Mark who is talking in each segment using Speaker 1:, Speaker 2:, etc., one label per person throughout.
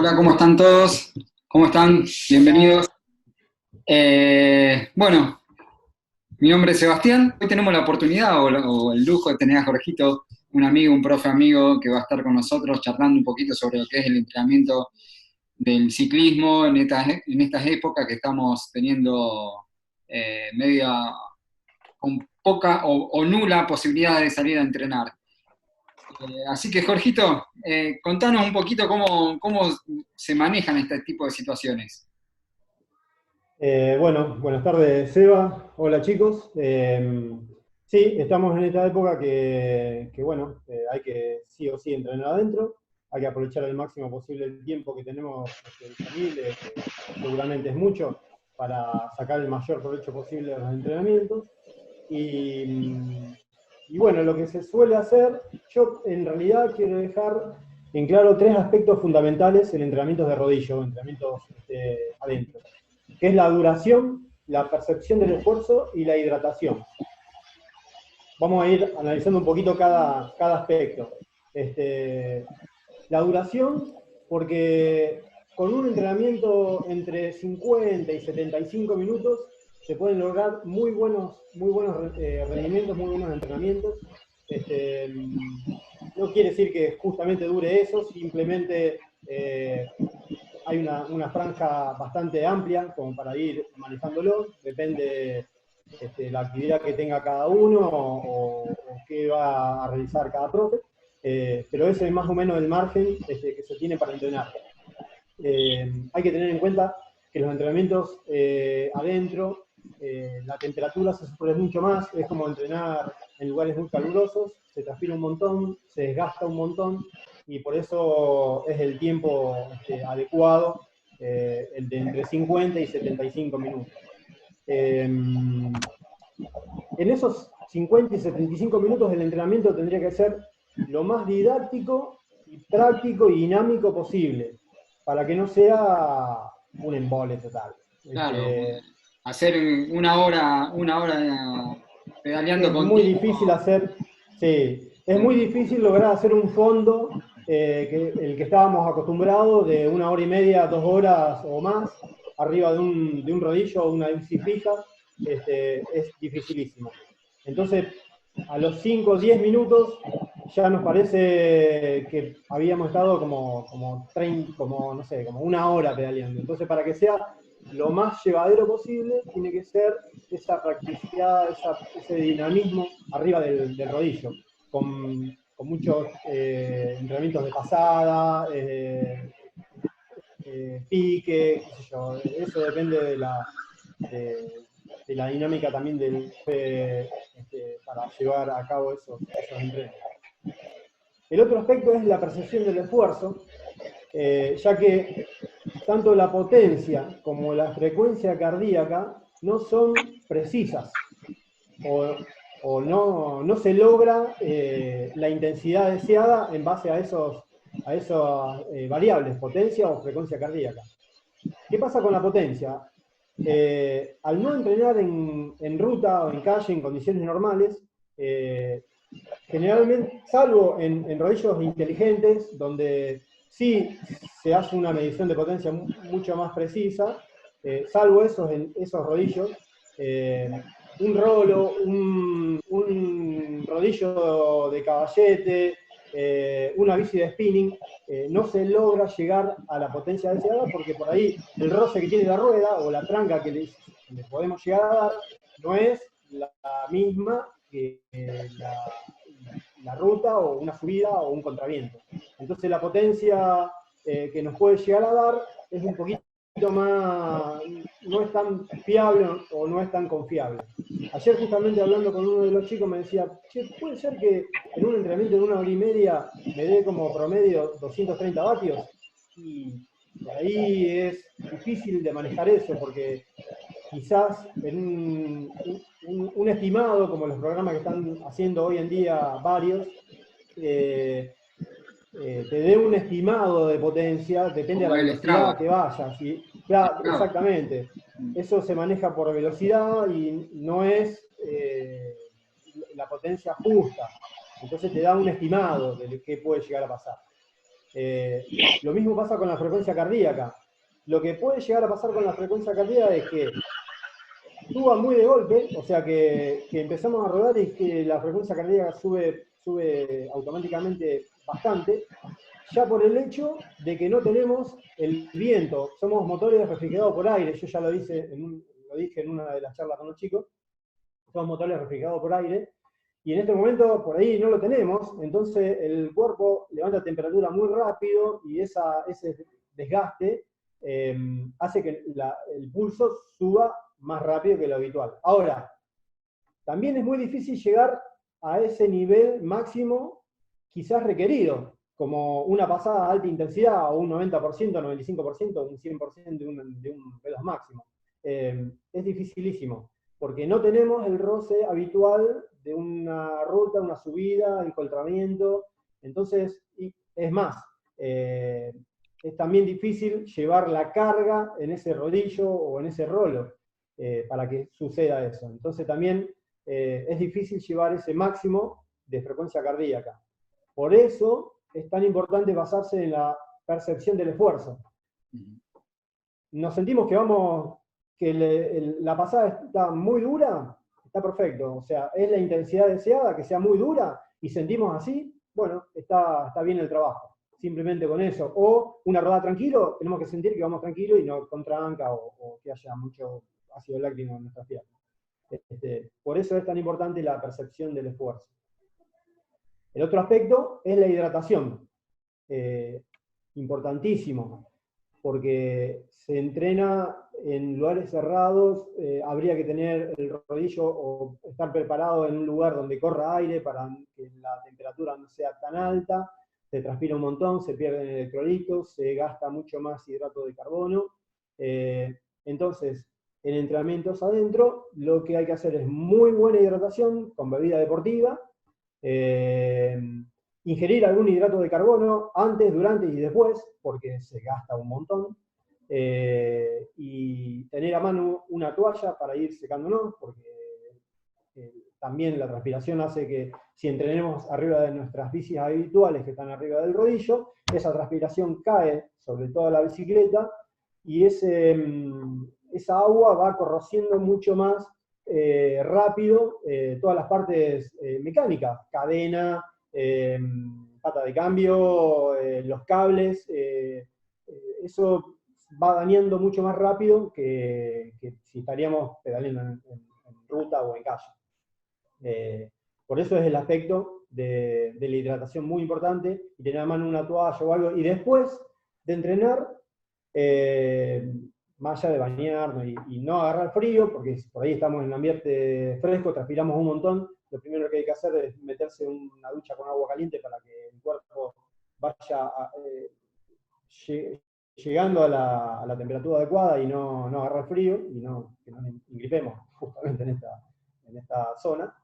Speaker 1: Hola, ¿cómo están todos? ¿Cómo están? Bienvenidos. Bueno, mi nombre es Sebastián. Hoy tenemos la oportunidad o el lujo de tener a Jorgito, un amigo, un profe amigo, que va a estar con nosotros charlando un poquito sobre lo que es el entrenamiento del ciclismo en estas épocas que estamos teniendo media con poca o nula posibilidad de salir a entrenar. Así que, Jorgito, contanos un poquito cómo se manejan este tipo de situaciones.
Speaker 2: Bueno, buenas tardes, Seba. Hola, chicos. Sí, estamos en esta época que bueno, hay que sí o sí entrenar adentro. Hay que aprovechar al máximo posible el tiempo que tenemos disponible, que seguramente es mucho, para sacar el mayor provecho posible de los entrenamientos. Y bueno, lo que se suele hacer, yo en realidad quiero dejar en claro tres aspectos fundamentales en entrenamientos de rodillo, entrenamientos adentro, que es la duración, la percepción del esfuerzo y la hidratación. Vamos a ir analizando un poquito cada aspecto. La duración, porque con un entrenamiento entre 50 y 75 minutos se pueden lograr muy buenos rendimientos, muy buenos entrenamientos. Este, no quiere decir que justamente dure eso, simplemente hay una franja bastante amplia como para ir manejándolo, depende la actividad que tenga cada uno o qué va a realizar cada profe, pero ese es más o menos el margen que se tiene para entrenar. Hay que tener en cuenta que los entrenamientos adentro, la temperatura se sufre mucho más, es como entrenar en lugares muy calurosos, se transpira un montón, se desgasta un montón, y por eso es el tiempo adecuado, el de entre 50 y 75 minutos. En esos 50 y 75 minutos del entrenamiento tendría que ser lo más didáctico, y práctico y dinámico posible, para que no sea un embole total.
Speaker 1: Claro, hacer una hora pedaleando
Speaker 2: Es muy
Speaker 1: continuo.
Speaker 2: difícil hacer, sí, es muy difícil lograr hacer un fondo, el que estábamos acostumbrados, de 1 hora y media, 2 horas o más, arriba de un rodillo o una bici fija, es dificilísimo. Entonces, a los 5 o 10 minutos ya nos parece que habíamos estado como, no sé, como 1 hora pedaleando. Entonces, para que sea lo más llevadero posible, tiene que ser esa practicidad, ese dinamismo arriba del rodillo, con muchos entrenamientos de pasada, pique, qué sé yo. Eso depende de, de la dinámica también para llevar a cabo esos entrenos. El otro aspecto es la percepción del esfuerzo, ya que tanto la potencia como la frecuencia cardíaca no son precisas, o no se logra la intensidad deseada en base a esas variables, potencia o frecuencia cardíaca. ¿Qué pasa con la potencia? Al no entrenar en ruta o en calle en condiciones normales, generalmente, salvo en rodillos inteligentes, donde sí se hace una medición de potencia mucho más precisa, salvo esos rodillos, un rolo, un rodillo de caballete, una bici de spinning, no se logra llegar a la potencia deseada, porque por ahí el roce que tiene la rueda o la tranca que le podemos llegar a dar no es la misma que la ruta o una subida o un contraviento. Entonces la potencia que nos puede llegar a dar es un poquito más, no es tan fiable o no es tan confiable. Ayer justamente hablando con uno de los chicos me decía, che, puede ser que en un entrenamiento de 1 hora y media me dé como promedio 230 vatios, y por ahí es difícil de manejar eso, porque quizás en un estimado, como los programas que están haciendo hoy en día varios, eh, te dé un estimado de potencia, depende de
Speaker 1: Como
Speaker 2: la
Speaker 1: el
Speaker 2: velocidad
Speaker 1: Strava.
Speaker 2: que vayas.
Speaker 1: El
Speaker 2: Claro,
Speaker 1: Strava.
Speaker 2: exactamente. Eso se maneja por velocidad y no es la potencia justa. Entonces te da un estimado de qué puede llegar a pasar. Lo mismo pasa con la frecuencia cardíaca. Lo que puede llegar a pasar con la frecuencia cardíaca es que suba muy de golpe, o sea que empezamos a rodar y que la frecuencia cardíaca sube automáticamente bastante, ya por el hecho de que no tenemos el viento, somos motores refrigerados por aire, yo ya lo dije en una de las charlas con los chicos, somos motores refrigerados por aire, y en este momento por ahí no lo tenemos, entonces el cuerpo levanta temperatura muy rápido y ese desgaste hace que el pulso suba más rápido que lo habitual. Ahora, también es muy difícil llegar a ese nivel máximo quizás requerido, como una pasada a alta intensidad, o un 90%, 95%, un 100% de un veloz máximo. Es dificilísimo, porque no tenemos el roce habitual de una ruta, una subida, encoltramiento. Entonces, es más, es también difícil llevar la carga en ese rodillo o en ese rolo para que suceda eso. Entonces también es difícil llevar ese máximo de frecuencia cardíaca. Por eso es tan importante basarse en la percepción del esfuerzo. Nos sentimos que la pasada está muy dura, está perfecto. O sea, es la intensidad deseada, que sea muy dura, y sentimos así, bueno, está bien el trabajo. Simplemente con eso. O una rodada tranquilo, tenemos que sentir que vamos tranquilo y no con tranca o que haya mucho ácido láctico en nuestras piernas. Por eso es tan importante la percepción del esfuerzo. El otro aspecto es la hidratación. Importantísimo, porque se entrena en lugares cerrados, habría que tener el rodillo o estar preparado en un lugar donde corra aire para que la temperatura no sea tan alta, se transpira un montón, se pierden electrolitos, se gasta mucho más hidrato de carbono. Entonces, en entrenamientos adentro, lo que hay que hacer es muy buena hidratación con bebida deportiva, ingerir algún hidrato de carbono antes, durante y después, porque se gasta un montón, y tener a mano una toalla para ir secándonos, porque también la transpiración hace que si entrenemos arriba de nuestras bicis habituales que están arriba del rodillo, esa transpiración cae sobre toda la bicicleta y esa agua va corrosiendo mucho más rápido todas las partes mecánicas, cadena, pata de cambio, los cables, eso va dañando mucho más rápido que si estaríamos pedaleando en ruta o en calle. Por eso es el aspecto de la hidratación muy importante, y tener a mano una toalla o algo, y después de entrenar, más allá de bañarnos y no agarrar frío, porque por ahí estamos en un ambiente fresco, transpiramos un montón, lo primero que hay que hacer es meterse en una ducha con agua caliente para que el cuerpo vaya llegando a la temperatura adecuada y no agarrar frío, y que no nos ingripemos justamente en esta zona.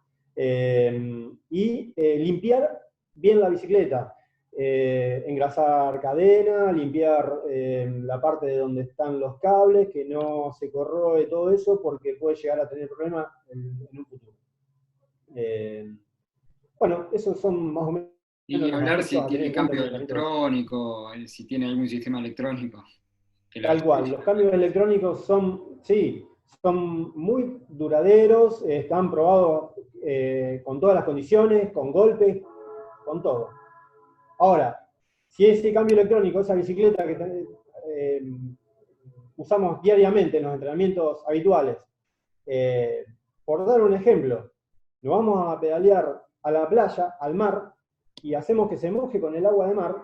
Speaker 2: Limpiar bien la bicicleta. Engrasar cadena, limpiar la parte de donde están los cables, que no se corroe todo eso, porque puede llegar a tener problemas en un futuro. Bueno, esos son más o menos
Speaker 1: Y
Speaker 2: los
Speaker 1: hablar
Speaker 2: aspectos
Speaker 1: si
Speaker 2: a tener
Speaker 1: tiene
Speaker 2: en cuenta en
Speaker 1: cambio
Speaker 2: el entrenamiento.
Speaker 1: electrónico, si tiene algún sistema electrónico que lo
Speaker 2: Tal cual,
Speaker 1: desarrolle.
Speaker 2: los cambios electrónicos son muy duraderos, están probados con todas las condiciones, con golpes, con todo. Ahora, si ese cambio electrónico, esa bicicleta que usamos diariamente en los entrenamientos habituales, por dar un ejemplo, nos vamos a pedalear a la playa, al mar, y hacemos que se moje con el agua de mar,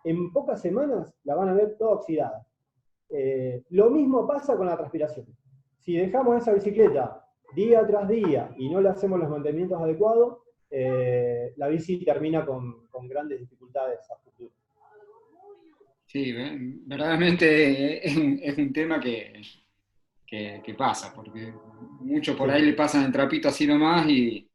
Speaker 2: en pocas semanas la van a ver toda oxidada. Lo mismo pasa con la transpiración. Si dejamos esa bicicleta día tras día y no le hacemos los mantenimientos adecuados, la bici termina con grandes dificultades a futuro.
Speaker 1: Sí, verdaderamente es un tema que pasa, porque muchos por ahí
Speaker 2: Sí,
Speaker 1: le pasan el trapito así nomás y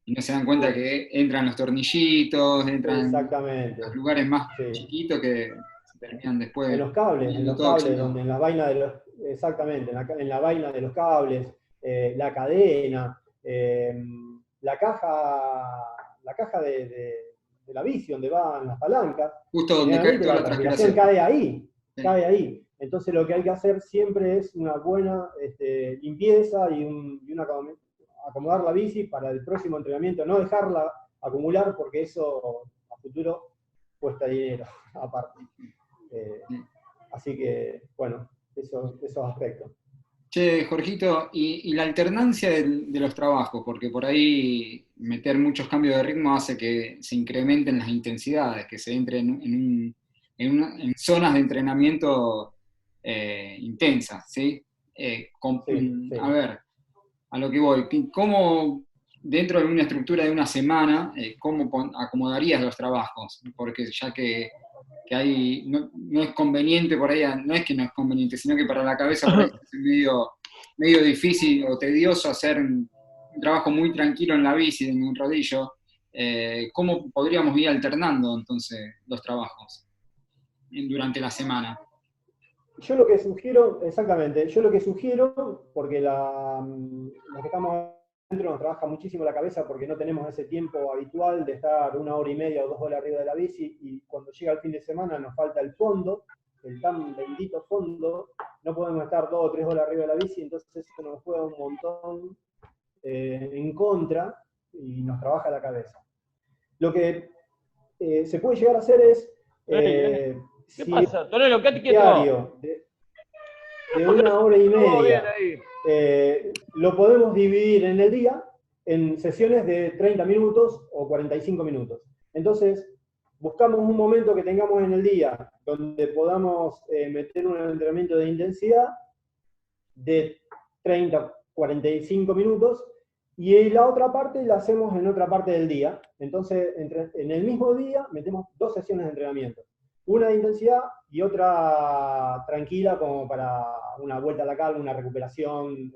Speaker 1: no se dan cuenta que entran los tornillitos, entran los
Speaker 2: exactamente.
Speaker 1: lugares más
Speaker 2: Sí.
Speaker 1: chiquitos que se terminan después
Speaker 2: En
Speaker 1: poniendo
Speaker 2: los
Speaker 1: todo
Speaker 2: cables, donde
Speaker 1: oxidado.
Speaker 2: en la vaina de los, exactamente, en la vaina de los cables, la cadena, la caja de la bici, donde van las palancas,
Speaker 1: Justo donde cae
Speaker 2: generalmente
Speaker 1: toda
Speaker 2: la
Speaker 1: la
Speaker 2: transpiración
Speaker 1: transpiración.
Speaker 2: cae ahí,
Speaker 1: Sí.
Speaker 2: cae ahí. Entonces lo que hay que hacer siempre es una buena limpieza y acomodar la bici para el próximo entrenamiento, no dejarla acumular porque eso a futuro cuesta dinero aparte. Así que, bueno, esos aspectos.
Speaker 1: Che, Jorgito, y la alternancia de los trabajos, porque por ahí meter muchos cambios de ritmo hace que se incrementen las intensidades, que se entre en zonas de entrenamiento intensas, ¿sí?
Speaker 2: Sí,
Speaker 1: A
Speaker 2: sí.
Speaker 1: ver, a lo que voy, ¿cómo dentro de una estructura de una semana, cómo acomodarías los trabajos? Porque ya que hay, no es conveniente por ahí, no es que no es conveniente, sino que para la cabeza por ahí es medio difícil o tedioso hacer un trabajo muy tranquilo en la bici, en un rodillo. ¿Cómo podríamos ir alternando entonces los trabajos durante la semana?
Speaker 2: Yo lo que sugiero, exactamente, yo lo que sugiero, porque los que estamos adentro nos trabaja muchísimo la cabeza porque no tenemos ese tiempo habitual de estar 1 hora y media o 2 horas arriba de la bici y cuando llega el fin de semana nos falta el fondo, el tan bendito fondo, no podemos estar 2 o 3 horas arriba de la bici, entonces eso nos juega un montón en contra y nos trabaja la cabeza. Lo que se puede llegar a hacer es,
Speaker 3: Ey, ¿qué
Speaker 2: si
Speaker 3: pasa? Tonelo, quédate quieto.
Speaker 2: diario de 1 hora y media,
Speaker 3: Todo bien ahí.
Speaker 2: lo podemos dividir en el día en sesiones de 30 minutos o 45 minutos. Entonces, buscamos un momento que tengamos en el día donde podamos meter un entrenamiento de intensidad de 30, 45 minutos y la otra parte la hacemos en otra parte del día. Entonces, en el mismo día metemos 2 sesiones de entrenamiento. Una de intensidad y otra tranquila como para una vuelta a la calma, una recuperación.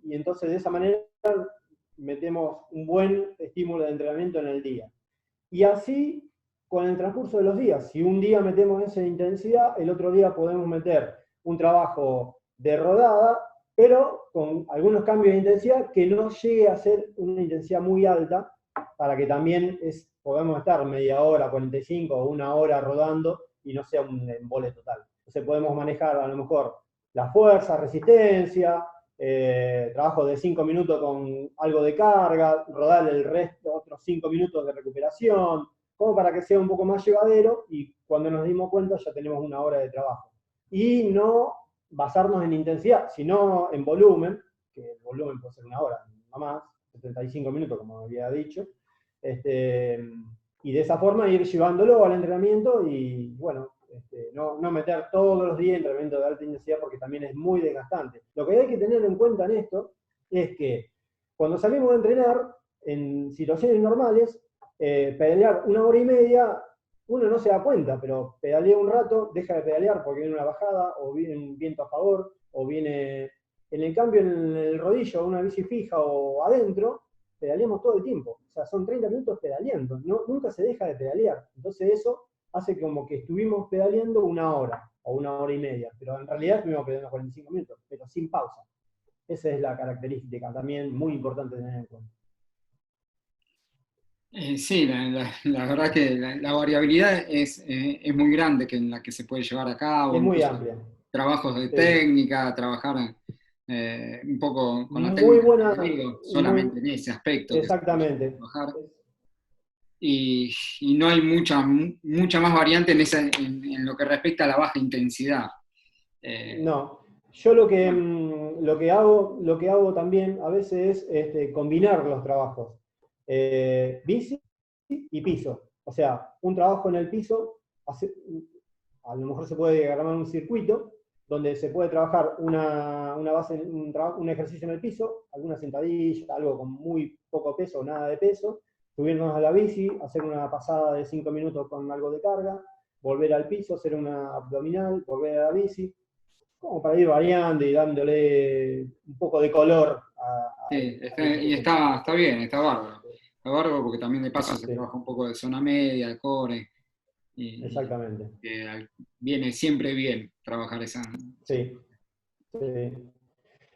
Speaker 2: Y entonces de esa manera metemos un buen estímulo de entrenamiento en el día. Y así con el transcurso de los días. Si un día metemos esa intensidad, el otro día podemos meter un trabajo de rodada, pero con algunos cambios de intensidad que no llegue a ser una intensidad muy alta, para que también podamos estar media hora, 45 o 1 hora rodando y no sea un embole total. Entonces podemos manejar a lo mejor la fuerza, resistencia, trabajo de 5 minutos con algo de carga, rodar el resto, otros 5 minutos de recuperación, como para que sea un poco más llevadero y cuando nos dimos cuenta ya tenemos 1 hora de trabajo. Y no basarnos en intensidad, sino en volumen, que el volumen puede ser 1 hora, no más, 75 minutos como había dicho, y de esa forma ir llevándolo al entrenamiento y bueno, no meter todos los días entrenamiento de alta intensidad porque también es muy desgastante. Lo que hay que tener en cuenta en esto es que cuando salimos a entrenar, en situaciones normales, pedalear 1 hora y media, uno no se da cuenta, pero pedalea un rato, deja de pedalear porque viene una bajada, o viene un viento a favor, o viene... En el cambio, en el rodillo, una bici fija o adentro, pedaleamos todo el tiempo. O sea, son 30 minutos pedaleando. Nunca se deja de pedalear. Entonces eso hace como que estuvimos pedaleando 1 hora o 1 hora y media, pero en realidad estuvimos pedaleando 45 minutos, pero sin pausa. Esa es la característica también muy importante de tener en cuenta.
Speaker 1: Sí, la verdad que la variabilidad es muy grande en la que se puede llevar a cabo,
Speaker 2: Es muy
Speaker 1: incluso
Speaker 2: amplia.
Speaker 1: trabajos de
Speaker 2: Sí.
Speaker 1: técnica, trabajar un poco con la
Speaker 2: Muy
Speaker 1: técnica,
Speaker 2: buena,
Speaker 1: como digo,
Speaker 2: muy,
Speaker 1: solamente en ese aspecto que se puede
Speaker 2: exactamente.
Speaker 1: trabajar. Y no hay mucha más variante en lo que respecta a la baja intensidad. Eh,
Speaker 2: No, yo
Speaker 1: bueno,
Speaker 2: lo que hago también a veces es combinar los trabajos. Bici y piso. O sea, un trabajo en el piso, a lo mejor se puede armar un circuito donde se puede trabajar una base, un ejercicio en el piso, alguna sentadilla, algo con muy poco peso o nada de peso, subirnos a la bici, hacer una pasada de 5 minutos con algo de carga, volver al piso, hacer una abdominal, volver a la bici, como para ir variando y dándole un poco de color
Speaker 1: sí,
Speaker 2: al
Speaker 1: y
Speaker 2: ejercicio.
Speaker 1: está bien, está bárbaro. Está bárbaro porque también de paso se
Speaker 2: Sí,
Speaker 1: trabaja un poco de zona media, de core, y
Speaker 2: exactamente.
Speaker 1: viene siempre bien trabajar esa.
Speaker 2: Sí, sí.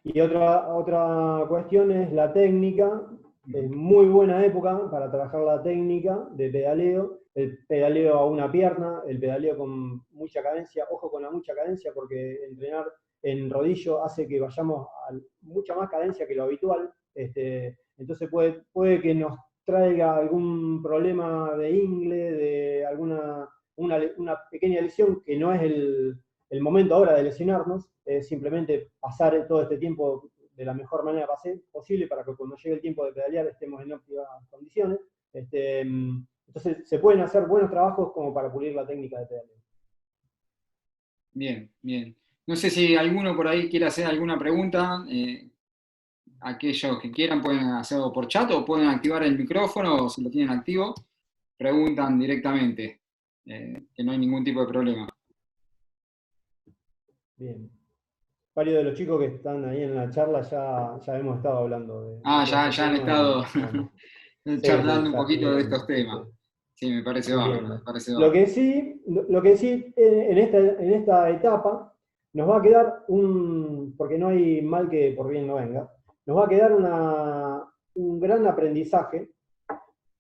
Speaker 2: Y otra cuestión es la técnica. es muy buena época para trabajar la técnica de pedaleo, el pedaleo a una pierna, el pedaleo con mucha cadencia, ojo con la mucha cadencia porque entrenar en rodillo hace que vayamos a mucha más cadencia que lo habitual, entonces puede que nos traiga algún problema de ingle, de una pequeña lesión que no es el momento ahora de lesionarnos, es simplemente pasar todo este tiempo de la mejor manera posible para que cuando llegue el tiempo de pedalear estemos en óptimas condiciones. Entonces se pueden hacer buenos trabajos como para pulir la técnica de pedaleo.
Speaker 1: Bien, bien. No sé si alguno por ahí quiere hacer alguna pregunta. Aquellos que quieran pueden hacerlo por chat o pueden activar el micrófono o si lo tienen activo, preguntan directamente, que no hay ningún tipo de problema.
Speaker 2: Bien. Varios de los chicos que están ahí en la charla ya hemos estado hablando de
Speaker 1: Ya han estado
Speaker 2: bueno,
Speaker 1: charlando un
Speaker 2: ya
Speaker 1: poquito de
Speaker 2: estuvieron,
Speaker 1: estos temas. Sí, me parece bárbaro, me parece
Speaker 2: Lo
Speaker 1: bárbaro.
Speaker 2: que sí en esta etapa nos va a quedar porque no hay mal que por bien no venga, nos va a quedar un gran aprendizaje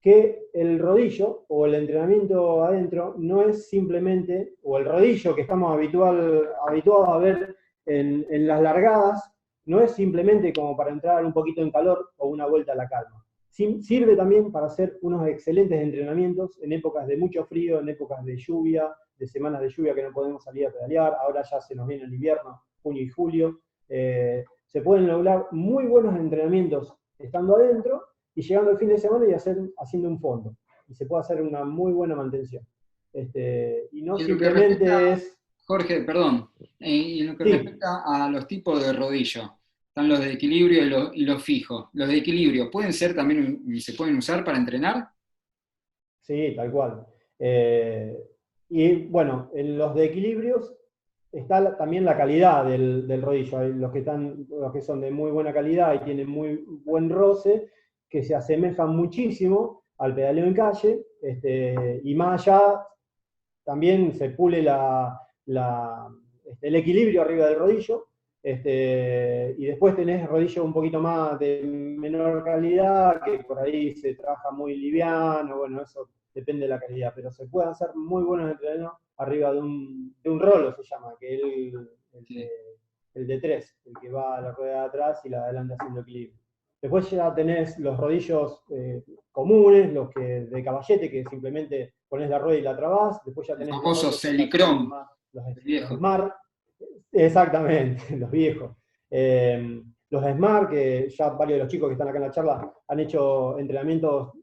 Speaker 2: que el rodillo o el entrenamiento adentro no es simplemente, o el rodillo que estamos habituados a ver en las largadas, no es simplemente como para entrar un poquito en calor o una vuelta a la calma. Sirve también para hacer unos excelentes entrenamientos en épocas de mucho frío, en épocas de lluvia, de semanas de lluvia que no podemos salir a pedalear, ahora ya se nos viene el invierno, junio y julio. Se pueden lograr muy buenos entrenamientos estando adentro y llegando el fin de semana y haciendo un fondo. Y se puede hacer una muy buena mantención. Y no simplemente es...
Speaker 1: Jorge, perdón, y en lo que
Speaker 2: Sí.
Speaker 1: respecta a los tipos de rodillo, están los de equilibrio y los fijos. ¿Los de equilibrio pueden ser también, se pueden usar para entrenar?
Speaker 2: Sí, tal cual. Y bueno, en los de equilibrios está también la calidad del rodillo. Hay los que son de muy buena calidad y tienen muy buen roce, que se asemejan muchísimo al pedaleo en calle, y más allá también se pule el equilibrio arriba del rodillo, y después tenés rodillo un poquito más de menor calidad, que por ahí se trabaja muy liviano, bueno, eso depende de la calidad, pero se pueden hacer muy buenos entrenos arriba de un rolo, se llama, que es el de 3, el que va a la rueda de atrás y la de adelante haciendo equilibrio. Después ya tenés los rodillos comunes, los que de caballete, que simplemente pones la rueda y la trabás. Después ya tenés
Speaker 1: El famoso
Speaker 2: los
Speaker 1: Celicrom,
Speaker 2: los Smart, exactamente, los viejos. Los Smart, que ya varios de los chicos que están acá en la charla han hecho entrenamientos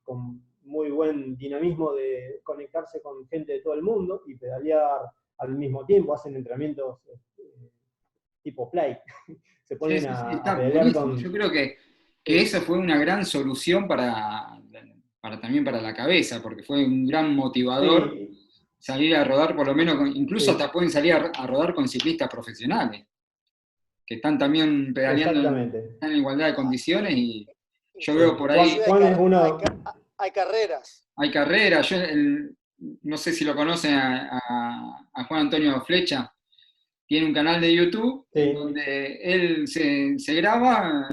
Speaker 2: con muy buen dinamismo de conectarse con gente de todo el mundo y pedalear al mismo tiempo, hacen entrenamientos tipo play. Se ponen a pedalear con...
Speaker 1: Yo creo que esa fue una gran solución también para la cabeza, porque fue un gran motivador salir a rodar, por lo menos, incluso hasta pueden salir a rodar con ciclistas profesionales, que están también pedaleando, están en igualdad de condiciones, y yo veo por ahí...
Speaker 4: Hay carreras.
Speaker 1: Hay carreras, yo no sé si lo conocen a Juan Antonio Flecha, tiene un canal de YouTube donde él se graba,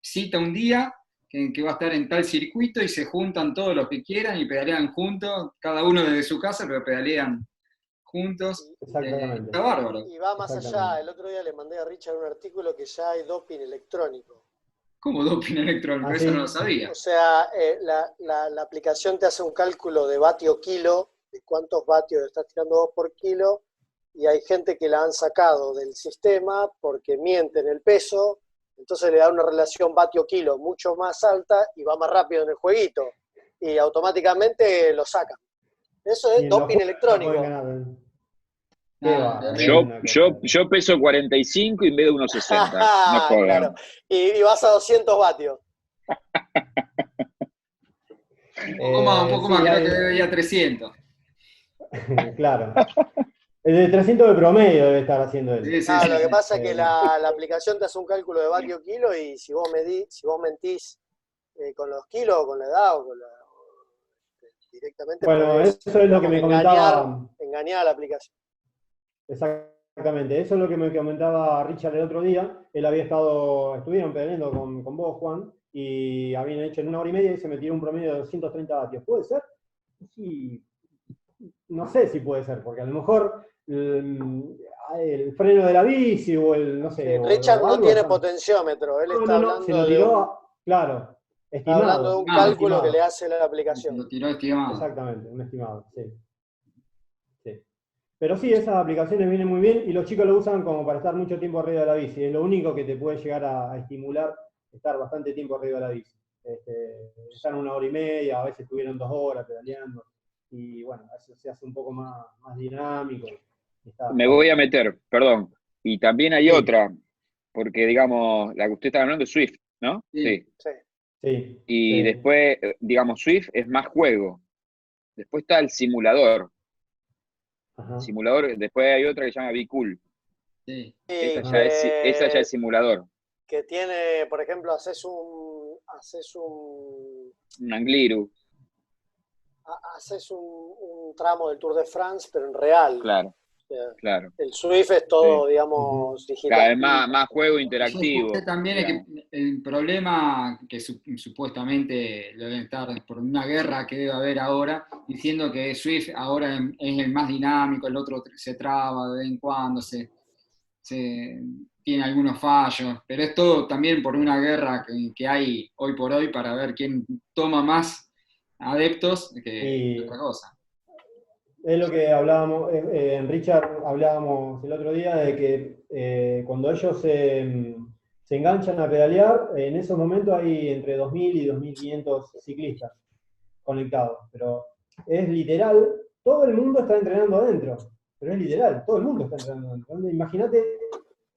Speaker 1: cita un día que va a estar en tal circuito y se juntan todos los que quieran y pedalean juntos, cada uno desde su casa, pero pedalean juntos.
Speaker 2: Exactamente.
Speaker 1: Está bárbaro.
Speaker 4: Y va más allá. El otro día le mandé a Richard un artículo que ya hay doping electrónico.
Speaker 1: ¿Cómo doping electrónico? Eso no lo sabía.
Speaker 4: O sea, la aplicación te hace un cálculo de vatio kilo, de cuántos vatios estás tirando vos por kilo, y hay gente que la han sacado del sistema porque mienten el peso, entonces le da una relación vatio-kilo mucho más alta y va más rápido en el jueguito, y automáticamente lo sacan. Eso es doping electrónico.
Speaker 5: Yo peso 45 y me da unos 60. No jodan.
Speaker 4: Claro. Y vas a 200 vatios.
Speaker 1: Un poco más, creo que debería 300.
Speaker 2: Claro. El de 300 de promedio debe estar haciendo él.
Speaker 4: Lo que pasa es que la aplicación te hace un cálculo de vatio kilo, y si vos mentís con los kilos, o con la edad, o con directamente.
Speaker 2: Bueno, eso es lo que me comentaba.
Speaker 4: Engañar a la aplicación.
Speaker 2: Exactamente, eso es lo que me comentaba Richard el otro día. Él estuvieron pedaleando con vos, Juan, y habían hecho en 1 hora y media y se me tiró un promedio de 230 vatios. ¿Puede ser? Sí, no sé si puede ser, porque a lo mejor el freno de la bici o el, no sé.
Speaker 4: Richard no
Speaker 2: algo,
Speaker 4: tiene potenciómetro, él está
Speaker 2: no, se lo tiró, claro,
Speaker 4: está hablando de un cálculo que le hace la
Speaker 1: Se
Speaker 4: aplicación.
Speaker 1: lo tiró estimado.
Speaker 2: Exactamente, un estimado, sí. Pero sí, esas aplicaciones vienen muy bien y los chicos lo usan como para estar mucho tiempo arriba de la bici. Es lo único que te puede llegar a estimular estar bastante tiempo arriba de la bici. Están 1 hora y media, a veces estuvieron 2 horas pedaleando. Y bueno, eso se hace un poco más dinámico.
Speaker 5: Me voy a meter, perdón. Y también hay
Speaker 2: Sí.
Speaker 5: otra, porque digamos, la que usted está hablando es Swift, ¿no?
Speaker 1: Sí.
Speaker 2: Sí.
Speaker 5: Y después, digamos, Swift es más juego. Después está el simulador.
Speaker 2: Ajá.
Speaker 5: Simulador, después hay otra que se llama Be Cool.
Speaker 1: Sí.
Speaker 5: Esa ya es simulador.
Speaker 4: Que tiene, por ejemplo, haces un
Speaker 5: Un Angliru.
Speaker 4: haces un tramo del Tour de France, pero en real.
Speaker 5: Claro,
Speaker 4: O sea,
Speaker 5: claro.
Speaker 4: el Swift es todo, digamos, digital.
Speaker 5: Cada vez más juego
Speaker 1: Yo
Speaker 5: interactivo.
Speaker 1: escuché también es que el problema que supuestamente lo deben estar por una guerra que debe haber ahora, diciendo que Swift ahora es el más dinámico, el otro se traba de vez en cuando, tiene algunos fallos, pero es todo también por una guerra que hay hoy por hoy para ver quién toma más adeptos que otra cosa.
Speaker 2: Es lo que hablábamos, en Richard hablábamos el otro día de que cuando ellos se enganchan a pedalear, en esos momentos hay entre 2.000 y 2.500 ciclistas conectados, pero es literal, todo el mundo está entrenando adentro, pero es literal, todo el mundo está entrenando adentro. Imagínate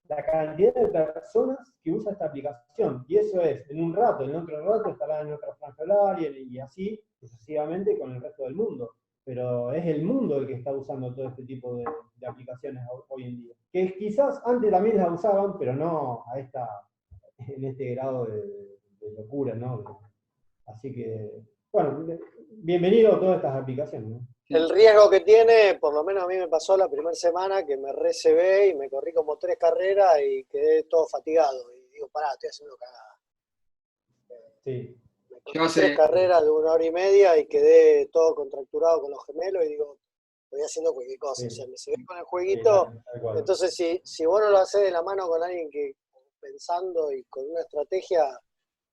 Speaker 2: la cantidad de personas que usa esta aplicación, y eso es, en un rato, en otro rato estará en otra franja horaria, y así sucesivamente con el resto del mundo. Pero es el mundo el que está usando todo este tipo de aplicaciones hoy en día. Que quizás antes también las usaban, pero no en este grado de locura, ¿no? Así que, bueno, bienvenido a todas estas aplicaciones, ¿no?
Speaker 4: El riesgo que tiene, por lo menos a mí me pasó la primera semana que me recebé y me corrí como 3 carreras y quedé todo fatigado. Y digo, pará, estoy haciendo cagada.
Speaker 2: Sí.
Speaker 4: Me corrí 3 carreras de 1 hora y media y quedé todo contracturado con los gemelos y digo, estoy haciendo cualquier cosa.
Speaker 2: Sí.
Speaker 4: O sea, me seguí con el jueguito.
Speaker 2: Sí,
Speaker 4: entonces, si vos no lo haces de la mano con alguien que pensando y con una estrategia,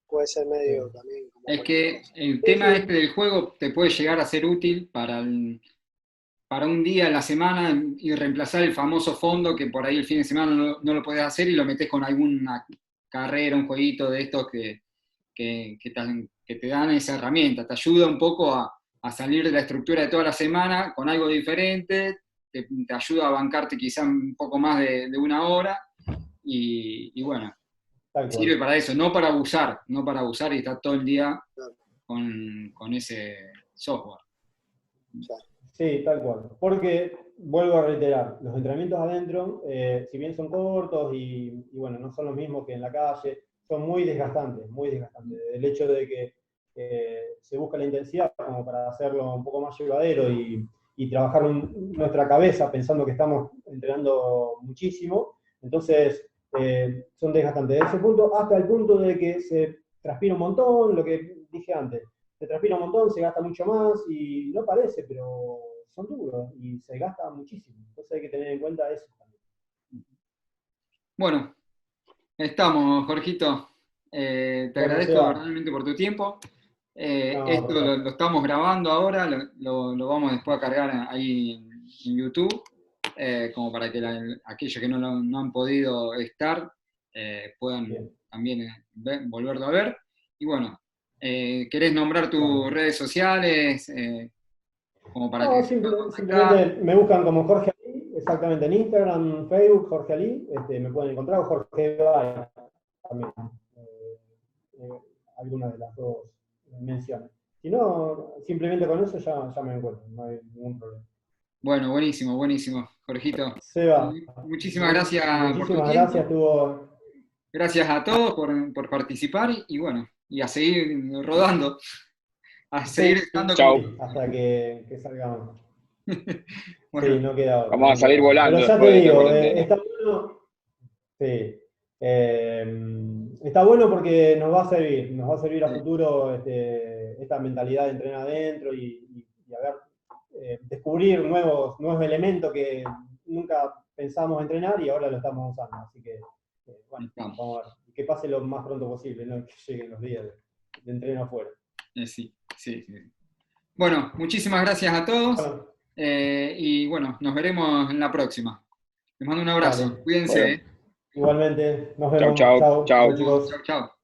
Speaker 4: puede ser medio también. Como
Speaker 1: es que el tema este del juego te puede llegar a ser útil para un día en la semana y reemplazar el famoso fondo que por ahí el fin de semana no lo podés hacer y lo metés con alguna carrera, un jueguito de estos que te dan esa herramienta, te ayuda un poco a salir de la estructura de toda la semana con algo diferente, te ayuda a bancarte quizá un poco más de 1 hora y bueno. Sirve para eso, no para abusar y estar todo el día con ese software.
Speaker 2: Sí, tal cual. Porque, vuelvo a reiterar, los entrenamientos adentro, si bien son cortos y bueno, no son los mismos que en la calle, son muy desgastantes, muy desgastantes. El hecho de que se busca la intensidad como para hacerlo un poco más llevadero y trabajar nuestra cabeza pensando que estamos entrenando muchísimo, entonces son desgastantes. De ese punto hasta el punto de que se transpira un montón, lo que dije antes, se transpira un montón, se gasta mucho más y no parece, pero son duros y se gasta muchísimo. Entonces hay que tener en cuenta eso también.
Speaker 1: Bueno, estamos, Jorgito. Te agradezco realmente por tu tiempo. Esto lo estamos grabando ahora, lo vamos después a cargar ahí en YouTube, como para que aquellos que no han podido estar puedan también volverlo a ver. Y bueno, ¿querés nombrar tus redes sociales? Como para que
Speaker 2: simplemente me buscan como Jorge Ali, exactamente en Instagram, Facebook, Jorge Ali, me pueden encontrar, o Jorge Bay también, alguna de las dos menciones. Si no, simplemente con eso ya me encuentro, no hay ningún problema.
Speaker 1: Bueno, buenísimo, Jorgito.
Speaker 2: Seba,
Speaker 1: muchísimas gracias por tu tiempo.
Speaker 2: Gracias,
Speaker 1: Gracias a todos por participar y bueno, y a seguir rodando. A seguir estando
Speaker 2: hasta que salgamos.
Speaker 1: Bueno,
Speaker 2: sí, no queda otra.
Speaker 5: Vamos a salir volando.
Speaker 2: Pero ya te digo, está bueno. Sí. Está bueno porque nos va a servir a futuro esta mentalidad de entrenar adentro y descubrir nuevos elementos que nunca pensamos entrenar y ahora lo estamos usando. Así que, bueno, vamos a ver. Que pase lo más pronto posible, ¿no? Que lleguen los días de entreno afuera.
Speaker 1: Sí. Bueno, muchísimas gracias a todos.
Speaker 2: Bueno,
Speaker 1: y bueno, nos veremos en la próxima. Les mando un abrazo.
Speaker 2: Dale.
Speaker 1: Cuídense.
Speaker 5: Bueno.
Speaker 2: Igualmente, nos vemos.
Speaker 5: Chau, chau.
Speaker 2: Chao,
Speaker 5: Chau.
Speaker 2: chicos.
Speaker 1: Chau.